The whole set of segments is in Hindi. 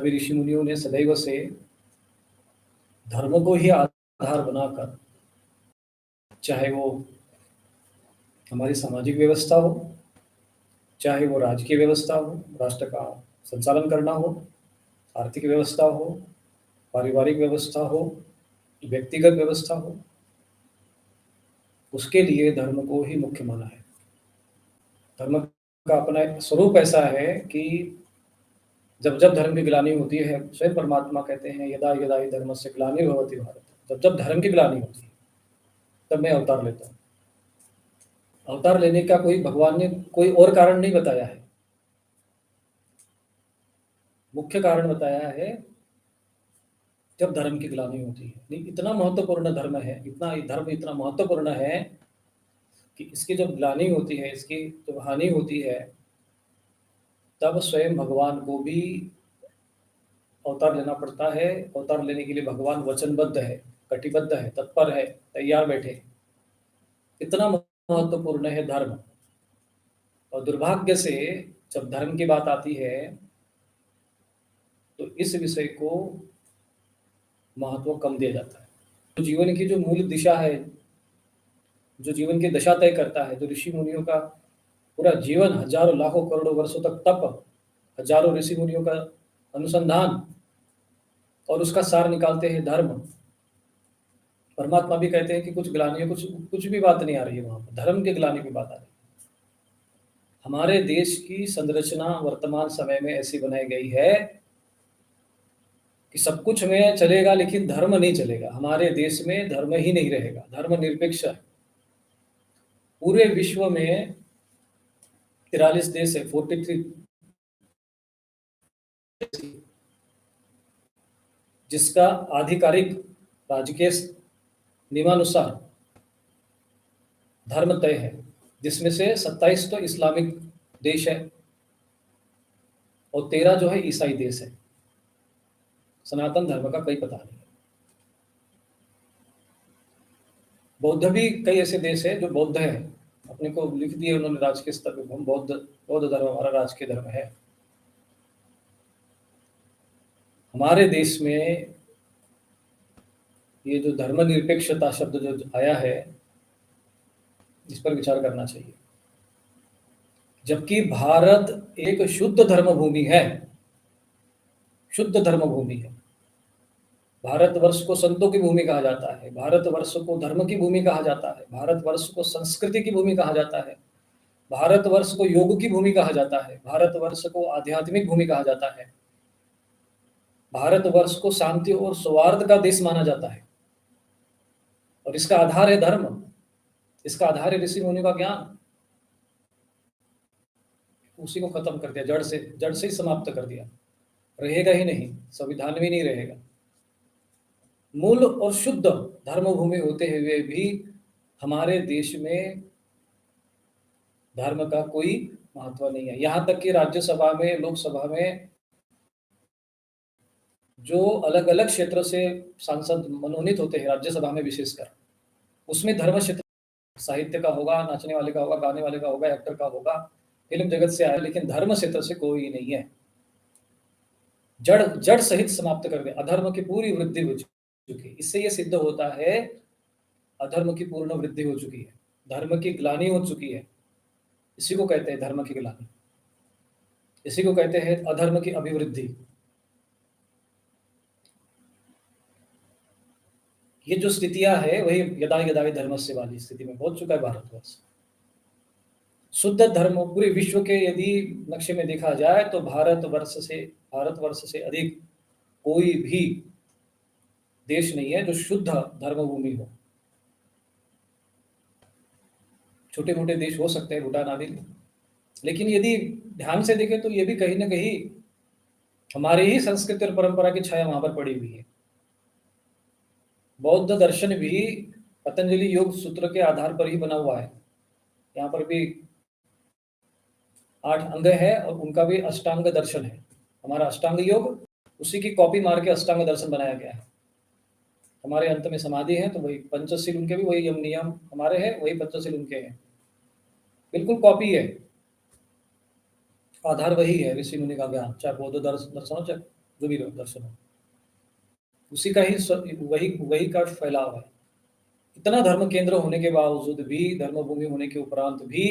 सभी ऋषि मुनियों ने सदैव से धर्म को ही आधार बनाकर, चाहे वो हमारी सामाजिक व्यवस्था हो, चाहे वो राजकीय व्यवस्था हो, राष्ट्र का संचालन करना हो, आर्थिक व्यवस्था हो, पारिवारिक व्यवस्था हो, व्यक्तिगत व्यवस्था हो, उसके लिए धर्म को ही मुख्य माना है। धर्म का अपना एक स्वरूप ऐसा है कि जब जब धर्म की ग्लानि होती है, स्वयं परमात्मा कहते हैं यदा यदा हि धर्मस्य ग्लानिर्भवति भारत, जब जब धर्म की ग्लानि होती है तब मैं अवतार लेता हूँ। अवतार लेने का कोई भगवान ने कोई और कारण नहीं बताया है, मुख्य कारण बताया है जब धर्म की ग्लानि होती है। नहीं, इतना महत्वपूर्ण धर्म है, इतना महत्वपूर्ण है कि इसकी जब ग्लानि होती है, इसकी जब हानि होती है, तब स्वयं भगवान को भी अवतार लेना पड़ता है। अवतार लेने के लिए भगवान वचनबद्ध है, कटिबद्ध है, तत्पर है, तैयार बैठे हैं। इतना महत्वपूर्ण है धर्म। और दुर्भाग्य से जब धर्म की बात आती है तो इस विषय को महत्व कम दिया जाता है। तो जीवन की जो मूल दिशा है, जो जीवन की दशा तय करता है, जो ऋषि मुनियों का पूरा जीवन, हजारों लाखों करोड़ों वर्षों तक तप, हजारों ऋषि मुनियों का अनुसंधान और उसका सार निकालते हैं धर्म। परमात्मा भी कहते हैं कि कुछ ग्लानियों, कुछ भी बात नहीं आ रही है वहां पर, धर्म की ग्लानि की बात आ रही है। हमारे देश की संरचना वर्तमान समय में ऐसी बनाई गई है कि सब कुछ में चलेगा लेकिन धर्म नहीं चलेगा। हमारे देश में धर्म ही नहीं रहेगा, धर्म निरपेक्ष है। पूरे विश्व में 43 देश है, 43, जिसका आधिकारिक राजकीय नियमानुसार धर्म तय है, जिसमें से 27 तो इस्लामिक देश है और 13 जो है ईसाई देश है। सनातन धर्म का कोई पता नहीं। बौद्ध भी कई ऐसे देश है जो बौद्ध है, अपने को लिख दिए उन्होंने राजकीय स्तर पे, हम बौद्ध धर्म हमारा राजकीय धर्म है। हमारे देश में ये जो धर्मनिरपेक्षता शब्द जो आया है, इस पर विचार करना चाहिए। जबकि भारत एक शुद्ध धर्म भूमि है, शुद्ध धर्म भूमि है। भारतवर्ष को संतों की भूमि कहा जाता है, भारतवर्ष को धर्म की भूमि कहा जाता है, भारतवर्ष को संस्कृति की भूमि कहा जाता है, भारतवर्ष को योग की भूमि कहा जाता है, भारतवर्ष को आध्यात्मिक भूमि कहा जाता है, भारतवर्ष को शांति और सौहार्द का देश माना जाता है। और इसका आधार है धर्म, इसका आधार है ऋषि मुनि का ज्ञान। उसी को खत्म कर दिया, जड़ से ही समाप्त कर दिया, रहेगा ही नहीं, संविधान भी नहीं रहेगा। मूल और शुद्ध धर्म भूमि होते हुए भी हमारे देश में धर्म का कोई महत्व नहीं है। यहाँ तक कि राज्यसभा में, लोकसभा में जो अलग अलग क्षेत्र से सांसद मनोनीत होते हैं, राज्यसभा में विशेषकर, उसमें धर्म क्षेत्र, साहित्य का होगा, नाचने वाले का होगा, गाने वाले का होगा, एक्टर का होगा, फिल्म जगत से आया, लेकिन धर्म क्षेत्र से कोई नहीं है। जड़ सहित समाप्त कर दिया, अधर्म की पूरी वृद्धि हो चुकी है। इससे यह सिद्ध होता है अधर्म की पूर्ण वृद्धि हो चुकी है, धर्म की ग्लानि हो चुकी है। इसी को कहते हैं धर्म की ग्लानि, इसी को कहते हैं अधर्म की अभिवृद्धि। ये जो स्थितियां है वही यदा यदा हि धर्मस्य वाली स्थिति में पहुंच चुका है भारतवर्ष। शुद्ध धर्म पूरे विश्व के यदि नक्शे में देखा जाए तो भारतवर्ष से अधिक कोई भी देश नहीं है जो शुद्ध धर्म भूमि हो। छोटे मोटे देश हो सकते हैं, भूटान आदि, लेकिन यदि ध्यान से देखें तो ये भी कहीं ना कहीं हमारी ही संस्कृति और परंपरा की छाया वहां पर पड़ी हुई है। बौद्ध दर्शन भी पतंजलि योग सूत्र के आधार पर ही बना हुआ है। यहाँ पर भी 8 अंग है और उनका भी अष्टांग दर्शन है। हमारा अष्टांग योग, उसी की कॉपी मार के अष्टांग दर्शन बनाया गया है। हमारे अंत में समाधि है तो वही पंचशील, उनके भी वही यम नियम हमारे हैं, वही पंचशील उनके हैं, बिल्कुल कॉपी है। आधार वही है ऋषि मुनि का ज्ञान, चाहे बौद्ध दर्शन हो चाहे जो भी दर्शन हो, उसी का ही वही वही का फैलाव है। इतना धर्म केंद्र होने के बावजूद भी, धर्मभूमि होने के उपरांत भी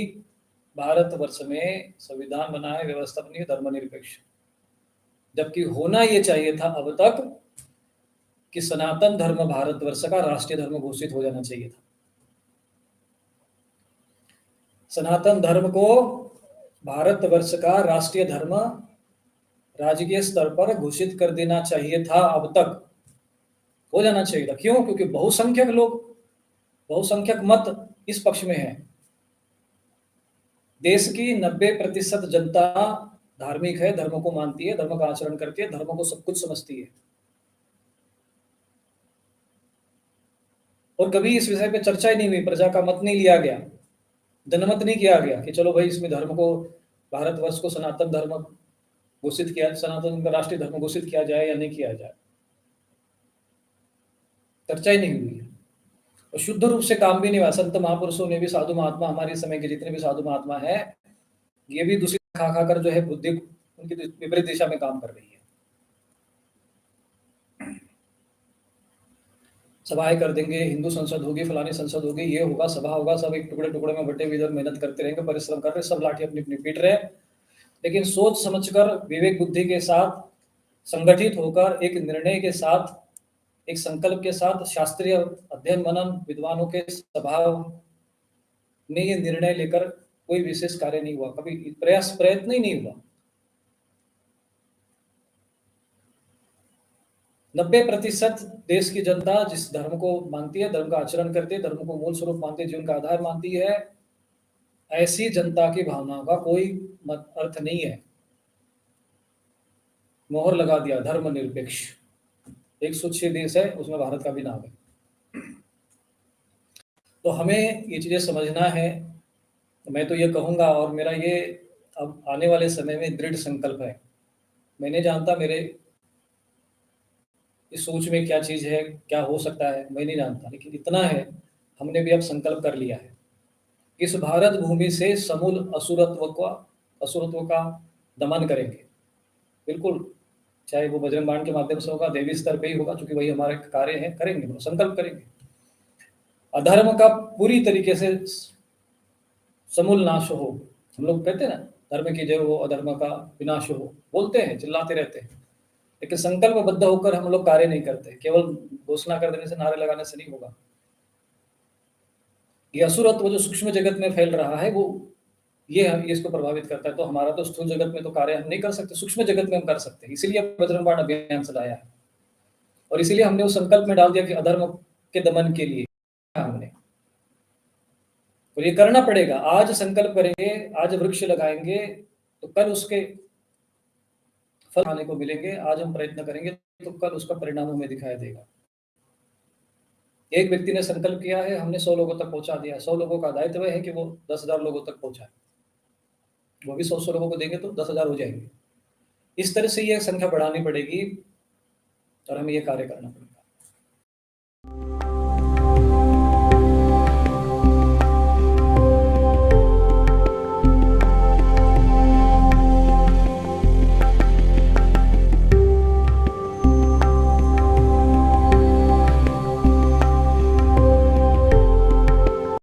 भारतवर्ष में संविधान बना है, व्यवस्था बनी है धर्मनिरपेक्ष। जबकि होना ये चाहिए था अब तक कि सनातन धर्म भारतवर्ष का राष्ट्रीय धर्म घोषित हो जाना चाहिए था। सनातन धर्म को भारतवर्ष का राष्ट्रीय धर्म राजकीय स्तर पर घोषित कर देना चाहिए था, अब तक हो जाना चाहिए था। क्यों? क्योंकि बहुसंख्यक लोग, बहुसंख्यक मत इस पक्ष में है। देश की 90% जनता धार्मिक है, धर्म को मानती है, धर्म का आचरण करती है, धर्म को सब कुछ समझती है। और कभी इस विषय पे चर्चा ही नहीं हुई, प्रजा का मत नहीं लिया गया, जनमत नहीं किया गया कि चलो भाई इसमें धर्म को, भारतवर्ष को सनातन धर्म घोषित किया, सनातन का राष्ट्रीय धर्म घोषित किया जाए या नहीं किया जाए। चर्चा ही नहीं हुई और शुद्ध रूप से काम भी नहीं हुआ। संत महापुरुषों ने भी, साधु महात्मा, हमारे समय के जितने भी साधु महात्मा है, ये भी दूषित खा खा कर जो है बुद्धि उनकी विपरीत दिशा में काम कर रही है। सभाएं कर देंगे, हिंदू संसद होगी, फलानी संसद होगी, ये होगा, सभा होगा, सब एक टुकड़े टुकड़े में बटे हुए इधर मेहनत करते रहेंगे, परिश्रम कर रहे, सब लाठी अपनी अपनी पीट रहे। लेकिन सोच समझकर, विवेक बुद्धि के साथ, संगठित होकर, एक निर्णय के साथ, एक संकल्प के साथ, शास्त्रीय अध्ययन मनन, विद्वानों के स्वभाव में ये निर्णय लेकर कोई विशेष कार्य नहीं हुआ, कभी प्रयत्न ही नहीं हुआ। 90% देश की जनता जिस धर्म को मानती है, धर्म का आचरण करती है, धर्म को मूल स्वरूप मानती है, जीवन का आधार मानती है, ऐसी जनता की भावनाओं का कोई अर्थ नहीं है। मोहर लगा दिया धर्मनिरपेक्ष, 106 देश है, उसमें भारत का भी नाम है। तो हमें ये चीजें समझना है। मैं तो ये कहूंगा, और मेरा ये अब आने वाले समय में दृढ़ संकल्प है। मैं नहीं जानता मेरे इस सोच में क्या चीज है, क्या हो सकता है, मैं नहीं जानता, लेकिन इतना है, हमने भी अब संकल्प कर लिया है। इस भारत भूमि से समूल असुरत्व का दमन करेंगे, बिल्कुल, चाहे वो बजरंग बाण के माध्यम से होगा, देवी स्तर पे ही होगा, क्योंकि वही हमारे कार्य है, करेंगे, संकल्प करेंगे। अधर्म का पूरी तरीके से समूल नाश हो। हम लोग कहते हैं ना, धर्म की जय हो, अधर्म का विनाश हो, बोलते हैं, चिल्लाते रहते हैं, लेकिन संकल्पबद्ध होकर हम लोग कार्य नहीं करते। केवल घोषणा कर देने से, नारे लगाने से नहीं होगा। ये असुरत्व जो सूक्ष्म जगत में फैल रहा है, वो ये इसको प्रभावित करता है। तो हमारा तो स्थूल जगत में तो कार्य हम नहीं कर सकते, सूक्ष्म जगत में हम कर सकते हैं। इसीलिए बजरंग बाण अभियान चलाया है, और इसीलिए हमने उस संकल्प में डाल दिया कि अधर्म के दमन के लिए हमने, और ये करना पड़ेगा। आज संकल्प करेंगे, आज वृक्ष लगाएंगे, तो कल उसके फल खाने को मिलेंगे। आज हम प्रयत्न करेंगे तो कल उसका परिणाम हमें दिखाई देगा। एक व्यक्ति ने संकल्प किया है, हमने 100 लोगों तक पहुंचा दिया। 100 लोगों का दायित्व है कि वो 10,000 लोगों तक पहुंचाए। वो भी 100 लोगों को देंगे तो 10,000 हो जाएंगे। इस तरह से ये संख्या बढ़ानी पड़ेगी और हमें ये कार्य करना पड़ेगा।